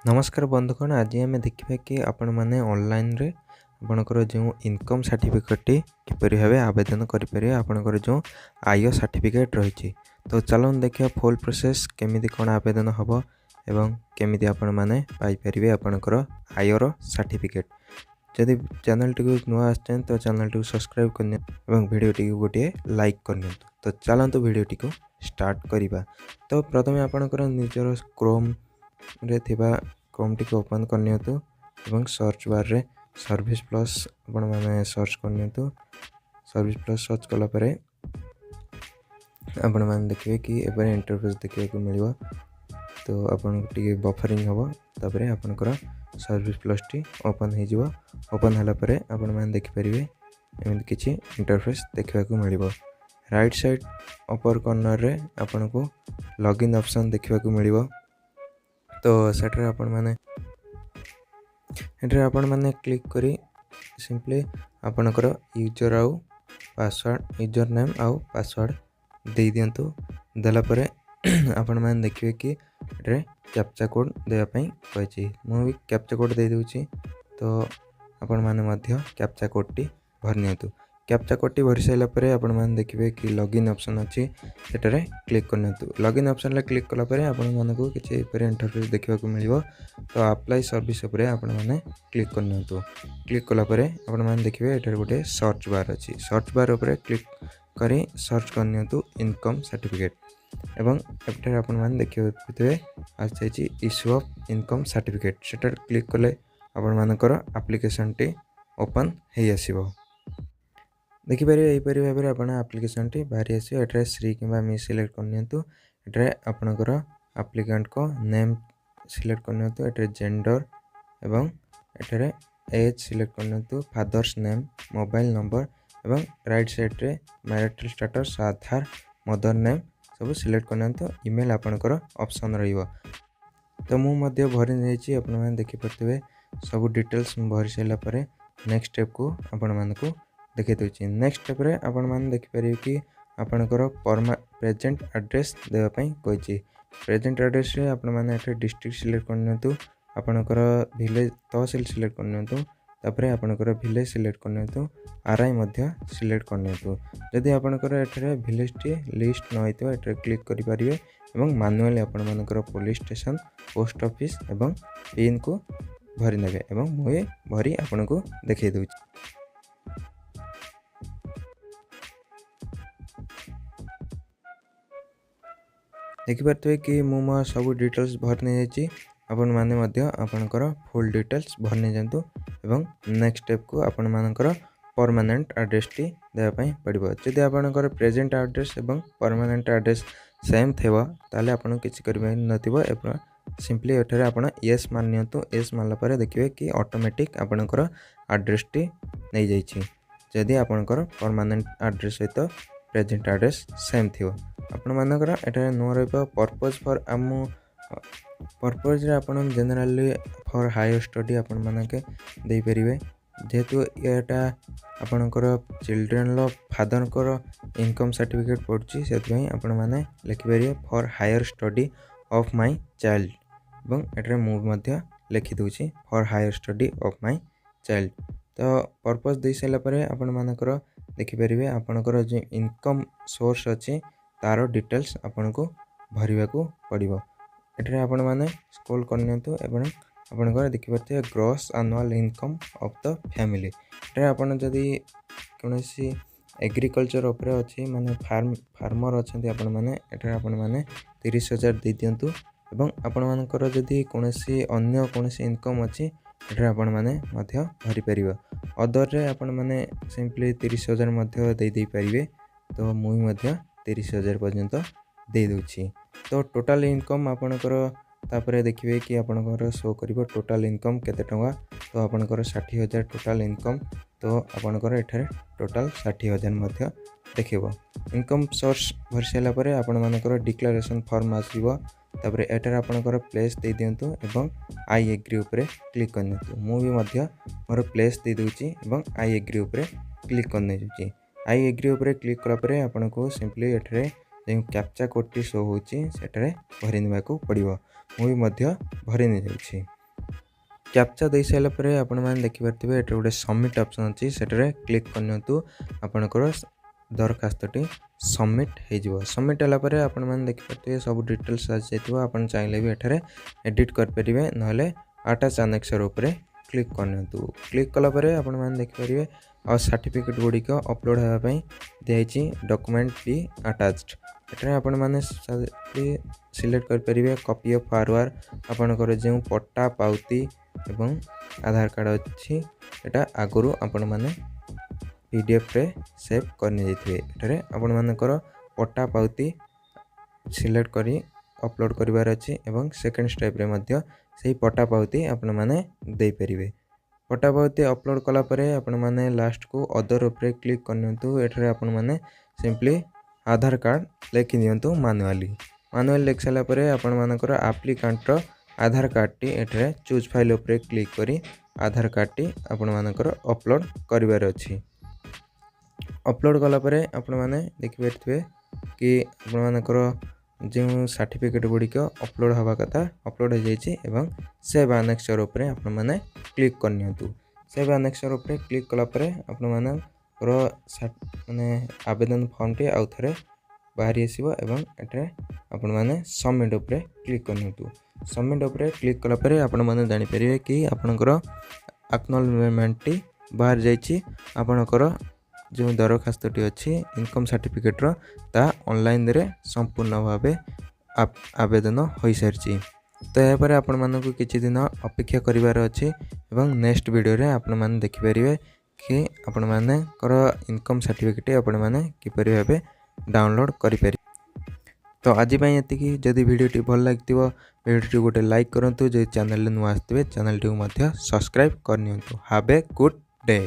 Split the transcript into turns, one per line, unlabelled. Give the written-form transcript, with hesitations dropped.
नमस्कार बंधुगण, आज आम देखा कि आपण मैंने ऑनलाइन रे आपणकर जो इनकम सर्टिफिकेट किपरि भाव आवेदन करेंगे। आपणकर जो आय सर्टिफिकेट रही तो चलो देखिए फुल प्रोसेस केमिति कौन आवेदन हम एवं केमिति आपण मैंने पाइपर आपणकर आयर सर्टिफिकेट। जदि चैनल टी नुआ आसते तो चैनल टी सब्सक्राइब करनी और वीडियो टी गोटे लाइक करनी। तो चलतु वीडियो टी स्टार्ट करवा। तो प्रथम आपणकर निजर क्रोम रे थिबा क्रोम टी ओपन करनी एवं सर्च बार रे सर्विस प्लस आपण माने सर्च करनी। सर्विस प्लस सर्च कला परे आपण माने देखिए कि एबे इंटरफेस देखिए को मिलिबो। तो आपण टी बफरिंग हबो तापरे आपनकर सर्विस प्लस टी ओपन हो जिवो। ओपन हला परे आपण माने देखि परिबे एमिति किछि इंटरफेस देखा को मिलिबो। राइट साइड अपर कॉर्नर रे आपण को लॉगिन ऑप्शन देखा को मिलिबो। तो सेटर आपण माने क्लिक करी सिंपली आपणकर यूजर आउ पासवर्ड यूजर नेम आउ पासवर्ड दे दियंतु। देला परे आपण माने देखिए कि एटरे कैप्चा कोड देया पई कहछि। मु भी कैप्चा कोड दे देउछि। तो आपण माने मध्य कैप्चा कोड टी भर नियंतु। कैप्चा कोड टी भरि साइला परे आपण माने देखिबे कि लॉगिन ऑप्शन अछि सेटरे क्लिक करनियंतु। लॉगिन ऑप्शन ले क्लिक कला परे आपण माने को किछि पर इंटरफेस देखिबा को मिलिबो। तो अप्लाई सर्विस उपरे आपण माने क्लिक करनियंतु। क्लिक कला परे आपण माने देखिबे एटर गोटे सर्च बार अछि। सर्च बार उपरे क्लिक करी सर्च करनियंतु इनकम सर्टिफिकेट एवं एटर आपण माने देखिबे आछि इश्यू ऑफ इनकम सर्टिफिकेट। सेटर क्लिक कले आपण मानकर एप्लीकेशन टी ओपन हेइ आसीबो। देखि पारे एई परि भाबरे आपण एप्लीकेशन टी बाहरी आसी। एटरे श्री किबा मी सिलेक्ट करनियंतु। एटरे आपणकर एप्लीकेंट को नेम सिलेक्ट करनियंतु। एटरे जेंडर एवं एटरे एज सिलेक्ट करनियंतु। फादर्स नेम मोबाइल नंबर एवं राइट साइड रे marital status Aadhaar mother name सब सिलेक्ट करनियंतु। ईमेल आपणकर ऑप्शन रहिबो। तो मु मध्य भरि नेछि आपण माने देखि परथिबे सब डिटेल्स भरि सैला परे नेक्स्ट स्टेप को आपण मानकु देखि दोछि। नेक्स्ट स्टेप रे आपण माने देखि परिबे कि आपणकर प्रेजेंट एड्रेस देबा पई कहछि। प्रेजेंट एड्रेस रे आपण माने एटे डिस्ट्रिक्ट सिलेक्ट करनियंतु। आपणकर विलेज तहसील सिलेक्ट करनियंतु। तापरे आपणकर विलेज सिलेक्ट करनियंतु। आरआई मध्य सिलेक्ट करनियंतु। जदि आपणकर एठरे विलेज टी लिस्ट न होइतो एठरे क्लिक करि परिबे एवं मैनुअली आपण मानकर पुलिस स्टेशन पोस्ट ऑफिस एवं पिन को भरि नेबे एवं मुए भरि आपनको देखै दोछि। देखि पारथबे कि मु म सब डिटेल्स भरने जाइछि। आपण माने मध्य आपणकर फुल डिटेल्स भरने जंतु एवं नेक्स्ट स्टेप को आपण मानकर परमानेंट एड्रेस टी देबा पई पड़िबो। जदि आपणकर प्रेजेंट एड्रेस एवं परमानेंट एड्रेस सेम थेबो ताले आपण किछि करबे नथिबो। एपर सिंपली एठरे आपण यस मानियंतु। यस मानला परे देखिबे कि ऑटोमेटिक आपणकर एड्रेस टी नै जाइछि। जदि आपणकर परमानेंट एड्रेस सहित प्रेजेंट एड्रेस सेम थिबो आपण मानकर एठरे नो रहबो पर्पस फॉर आमु पर्पस रे आपण जनरली फॉर हायर स्टडी आपण मानके देई परिबे। जेहेतु एटा आपणकर चिल्ड्रन लो फादर कर इनकम सर्टिफिकेट पड़छि सेतबई आपण माने लिखि परिबे for higher study of my child एवं एटरे मु मध्य लिखि दोछि for higher study of my child. तो पर्पस दे सैला परे आपण मानकर देखि परिबे आपणकर जे इनकम सोर्स अछि तारो डिटेल्स आपनको भरिबा को पड़िबो। एटरे आपण माने स्क्रॉल करनियंतु एवं आपणकर देखि परथे gross annual income of the family. एटरे आपण जदी कोनोसी एग्रीकल्चर ऊपर अछि माने फार्मर अछंती आपण माने एटरे आपण माने 30,000 दे दियंतु एवं आपण मानकर जदी कोनोसी अन्य कोनोसी इनकम अछि एटरे आपण माने मध्य भरि परिबो। अदर रे आपण माने सिंपली 30,000 मध्य दे परिबे। तो मुई मध्य 30,000 पर्यंत दे दोछि। तो टोटल इनकम आपणकर तापरे देखिबे कि आपणकर शो करिवो टोटल इनकम केते टंगा। तो आपणकर 60,000 टोटल इनकम। तो आपणकर एठरे टोटल 60,000 मध्य देखिबो। इनकम सोर्स भर सैला परे आपण मानकर डिक्लेरेशन फॉर्म आसीबो। तापरे एटर आपणकर प्लेस दे दियंतु एवं आई एग्री ऊपर क्लिक करनियंतु। मु भी मध्य मोर प्लेस दे दोछि एवं आई एग्री ऊपर क्लिक करने जोछि। आई एग्री ऊपर क्लिक कला परे आपनको सिंपली एठरे जे कैप्चा कोड टी शो होछि सेटरे भरि नेबाको पड़िबो। मु भी मध्य भरि नै जाउछि। कैप्चा दे सारा पर आपण मैंने देखिपारे ये गोटे सबमिट ऑप्शन अच्छी से क्लिक करनी आपणकर दरखास्तटी सबमिट हो सबमिट है आपण मैंने देखिपारे सब डिटेल्स आसी आप चाहिए भी एठारे एडिट करेंगे ना अटैच आनेक्सर उपर क्लिक करनी क्लिक कलापर आपण मैंने देखिपारे और सर्टिफिकेट गुड़िक अपलोड होगापी दिखाई डॉक्यूमेंट भी अटैच्ड एठारे आपण मैंने सिलेक्ट करेंगे कॉपी ऑफ फॉरवर्ड आपणकर जो पट्टा पाउती एवं आधार कार्ड अच्छी एटा आगुरी आपण मैंने पीडीएफ रे सेव करनी जाइए एठारे आपण मानकर पट्टा पाउती सिलेक्ट करी अपलोड करिवार अछि एवं सेकंड स्टेप रे मध्य सही पट्टा पाउती आपण माने दे परिवे पट्टा पाउती अपलोड कला परे आपण माने लास्ट को अदर ऊपर क्लिक करनियंतु एठारे आपण माने सिंपली आधार कार्ड लिखि दियंतु मैनुअली लिख सारा परे आपण मानकर एप्लिकेंट रो आधार कार्ड टी एठारे चूज फाइल ऊपर क्लिक करी आधार कार्ड टी आपण मानकर अपलोड करिवार अछि अपलोड कला परे आपण माने देखि पारथिबे कि आपण मानकर जो सर्टिफिकेट गुड़िक अपलोड हवा कथा अपलोड हो जाइए एवं सेव आनेक्सर उपर आपण माने क्लिक करनियंतु सेव आनेक्सर उपर क्लिक कलापर आपण मानकर माने आवेदन फॉर्म टी आउ थे बाहरी आसो एवं एठारे आपण माने सबमिट उपर क्लिक करनियंतु सबमिट उपर क्लिक कलापर आपण माने जानि परिबे कि आपणकर एक्नॉलेजमेंट टी बाहर जाइए आपणकर जो दरखास्तटी अच्छी इनकम सर्टिफिकेट ता ऑनलाइन रे संपूर्ण भाव आवेदन हो सारी तो यापर आपण मानक किछि दिन अपेक्षा करिवार अछि एवं नेक्स्ट वीडियो रे आपण माने देखि परिबे कि आपण मानकर इनकम सर्टिफिकेट आपण माने किपरि भाबे डाउनलोड करि पारि। तो आज पई एतिकी जदि वीडियोटी भल लागितिबो वीडियोटी गोटे लाइक करंतु जे चैनल नुआ आस्तिबे चैनल टी मध्य सब्सक्राइब करनियंतु। Have a good day.